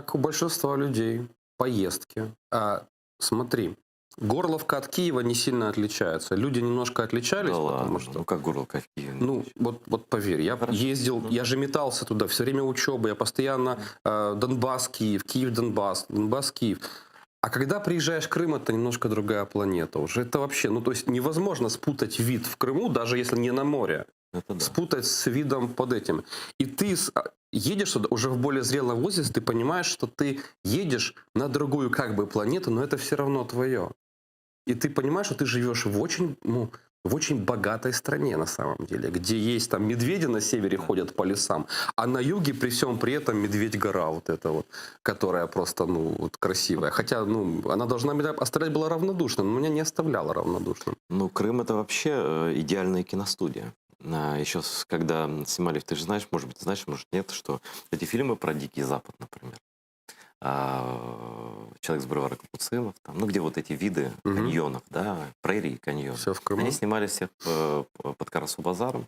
как у большинства людей, поездки. Смотри, Горловка от Киева не сильно отличается. Люди немножко Да отличались, потому ладно, ну что, как Горловка в Киеве не ну, отличается? вот поверь, я Хорошо. ездил, Мгм. я же метался туда все время учебы, я постоянно Донбасс, Киев, Киев, Донбасс, Донбасс, Киев. А когда приезжаешь в Крым, это немножко другая планета уже. Это вообще, ну то есть невозможно спутать вид в Крыму, даже если не на море, Это да. спутать с видом под этим. И ты едешь туда уже в более зрелом возрасте, ты понимаешь, что ты едешь на другую как бы планету, но это все равно твое. И ты понимаешь, что ты живешь в очень, ну, в очень богатой стране на самом деле, где есть там медведи на севере Да. ходят по лесам, а на юге при всем при этом Медведь-гора вот эта вот, которая просто, ну, вот красивая. Хотя, ну, она должна меня оставлять была равнодушным, но меня не оставляла равнодушным. Ну, Крым это вообще идеальная киностудия. Еще когда снимали, ты же знаешь, может быть, знаешь, может нет, что эти фильмы про Дикий Запад, например, «Человек с бульвара Капуцинов», там, ну, где вот эти виды Угу. каньонов, да, прерии и каньоны, Все в они Крыму. снимались всех под Карасу-Базаром.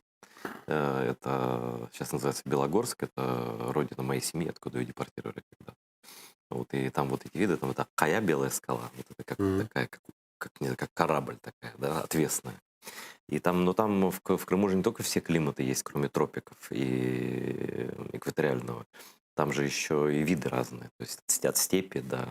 Это сейчас называется Белогорск, это родина моей семьи, откуда ее депортировали когда. Вот, и там вот эти виды, там это Кая белая скала, вот это как Мгм. такая, как, не знаю, как корабль такая, да, отвесная. И там, но там в Крыму же не только все климаты есть, кроме тропиков и экваториального. Там же еще и виды разные. То есть от степи, да.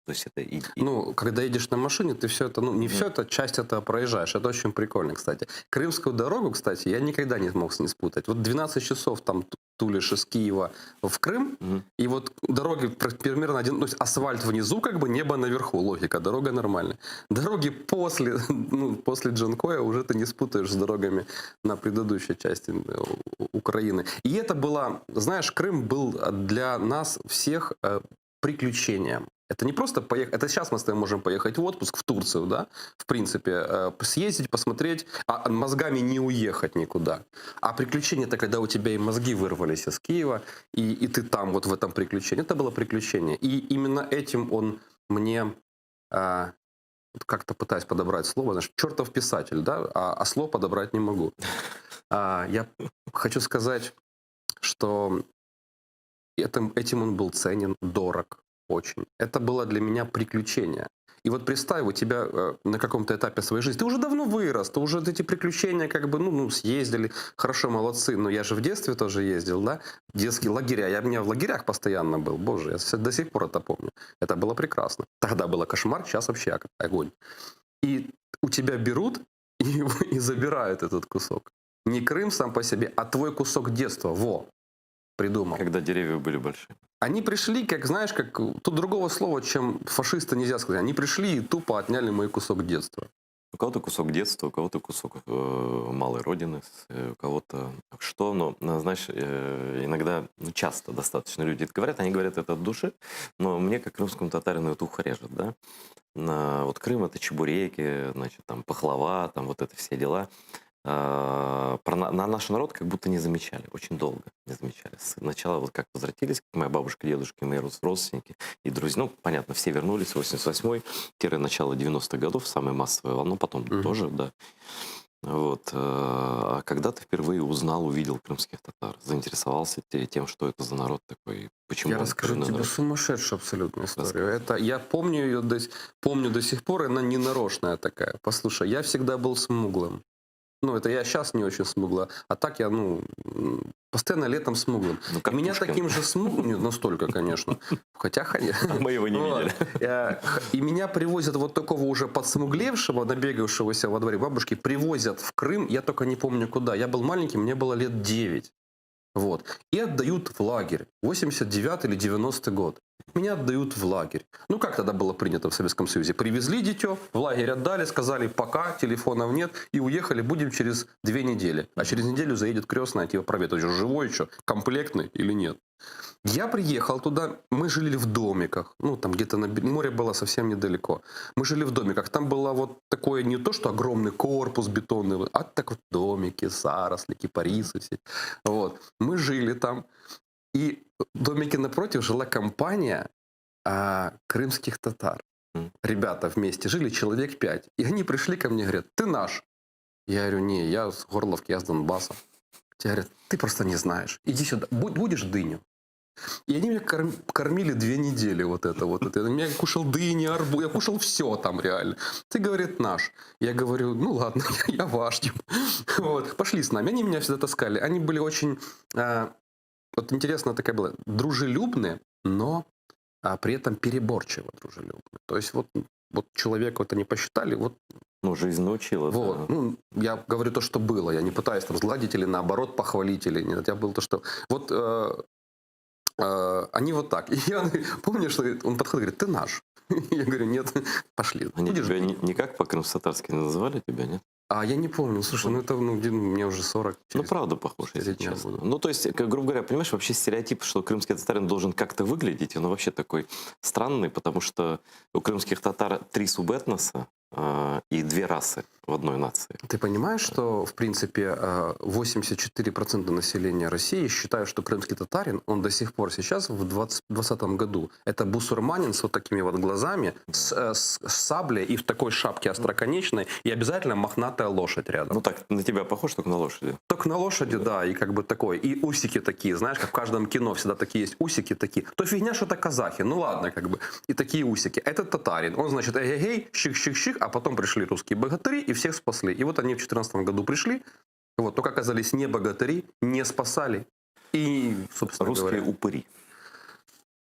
То есть это Ну, когда едешь на машине, ты все это, ну, не Мгм. все это, часть этого проезжаешь. Это очень прикольно, кстати. Крымскую дорогу, кстати, я никогда не мог с ней спутать. Вот 12 часов там тулишь из Киева в Крым, Мгм. и вот дороги примерно один, то есть асфальт внизу, как бы небо наверху, логика, дорога нормальная. Дороги после, ну, после Джанкоя уже ты не спутаешь с дорогами на предыдущей части Украины. И это было, знаешь, Крым был для нас всех приключением. Это не просто поехать, это сейчас мы с тобой можем поехать в отпуск в Турцию, да, в принципе, съездить, посмотреть, а мозгами не уехать никуда. А приключение это когда у тебя и мозги вырвались из Киева, и ты там вот в этом приключении. Это было приключение. И именно этим он мне, а, вот как-то пытаюсь подобрать слово, знаешь, чертов писатель, да, а слово подобрать не могу. Я хочу сказать, что этим он был ценен, дорог очень. Это было для меня приключение. И вот представь, у тебя на каком-то этапе своей жизни, ты уже давно вырос, ты уже эти приключения как бы, ну, съездили, хорошо, молодцы, но я же в детстве тоже ездил, да, детские лагеря, я у меня в лагерях постоянно был, боже, я до сих пор это помню. Это было прекрасно. Тогда было кошмар, сейчас вообще огонь. И у тебя берут и забирают этот кусок. Не Крым сам по себе, а твой кусок детства, во, придумал. Когда деревья были большие. Они пришли, как, знаешь, как тут другого слова, чем фашисты нельзя сказать. Они пришли и тупо отняли мой кусок детства. У кого-то кусок детства, у кого-то кусок малой родины, у кого-то что. Но, знаешь, иногда, ну, часто достаточно люди это говорят, они говорят это от души, но мне, как крымскому татарину, это ухо режет, да. Вот Крым — это чебуреки, значит, там пахлава, там вот это все дела. На наш народ как будто не замечали, очень долго не замечали. Сначала вот как возвратились, моя бабушка, дедушка, мои родственники и друзья, ну, понятно, все вернулись, 88-й, начало 90-х годов, самая массовая волна, потом Мгм. тоже, да. Вот. А когда ты впервые узнал, увидел крымских татар, заинтересовался тем, что это за народ такой, Я почему он расскажу коренной тебе народ? сумасшедшую абсолютно историю. Рассказывай. Это я помню ее помню до сих пор, и она не нарочная такая. Послушай, я всегда был смуглым. Ну, это я сейчас не очень смугло, а так я, ну, постоянно летом смуглым. Ну, И как меня Пушкин. таким же смуглым, не настолько, конечно, хотя, А мы его не вот. видели. И меня привозят вот такого уже подсмуглевшего, набегавшегося во дворе бабушки, привозят в Крым, я только не помню куда. Я был маленький, мне было лет 9. Вот. И отдают в лагерь. 89 или 90 год. Меня отдают в лагерь. Ну, как тогда было принято в Советском Союзе? Привезли дитё, в лагерь отдали, сказали пока, телефонов нет, и уехали, будем через 2 недели. А через неделю заедет крестная, типа проверит, он же живой еще, комплектный или нет. Я приехал туда, мы жили в домиках, ну, там где-то на море было совсем недалеко. Мы жили в домиках, там было вот такое не то, что огромный корпус бетонный, а так вот домики, заросли, кипарисы все. Вот. Мы жили там, и в домике напротив жила компания крымских татар. Мгм. Ребята вместе жили, человек 5. И они пришли ко мне, говорят, ты наш. Я говорю, не, я с Горловки, я с Донбасса. Те говорят, ты просто не знаешь. Иди сюда, будешь дыню? И они меня кормили 2 недели вот это вот. Это. Я кушал дыни, арбуз, я кушал все там реально. Ты, говорит, наш. Я говорю, ну ладно, я ваш. Типа. Вот, пошли с нами. Они меня всегда таскали. Они были очень, вот интересно такая была, дружелюбные, но при этом переборчиво дружелюбные. То есть вот человека вот они посчитали, вот, Ну, жизнь научила. вот. Да. Ну, я говорю то, что было. Я не пытаюсь там сгладить или наоборот похвалить. Или нет. Я был то, что... Вот они вот так. И я помню, что он подходит и говорит, ты наш. Я говорю, нет, пошли. Они Будешь тебя бить? никак по-крымско-татарски не называли тебя, нет? А я не помню. Слушай, ну это мне уже 40. Ну, через правда похож, 4 если дня честно. буду. Ну, то есть, грубо говоря, понимаешь, вообще стереотип, что крымский татарин должен как-то выглядеть, он вообще такой странный, потому что у крымских татар 3 субэтноса и 2 расы в одной нации. Ты понимаешь, что, в принципе, 84% населения России считают, что крымский татарин, он до сих пор сейчас, в 2020 году, это бусурманин с вот такими вот глазами, с саблей и в такой шапке остроконечной, и обязательно мохнатая лошадь рядом. Ну так, на тебя похож, только на лошади. Только на лошади, да, и как бы такой. И усики такие, знаешь, как в каждом кино всегда такие есть усики такие. То фигня, что это казахи, ну ладно, как бы. И такие усики. Этот татарин, он, значит, эй-эй-эй, щик-щик-щик, а потом пришли русские богатыри и всех спасли. И вот они в 2014 году пришли, вот, только оказались не богатыри, не спасали. И, собственно Русские говоря... упыри.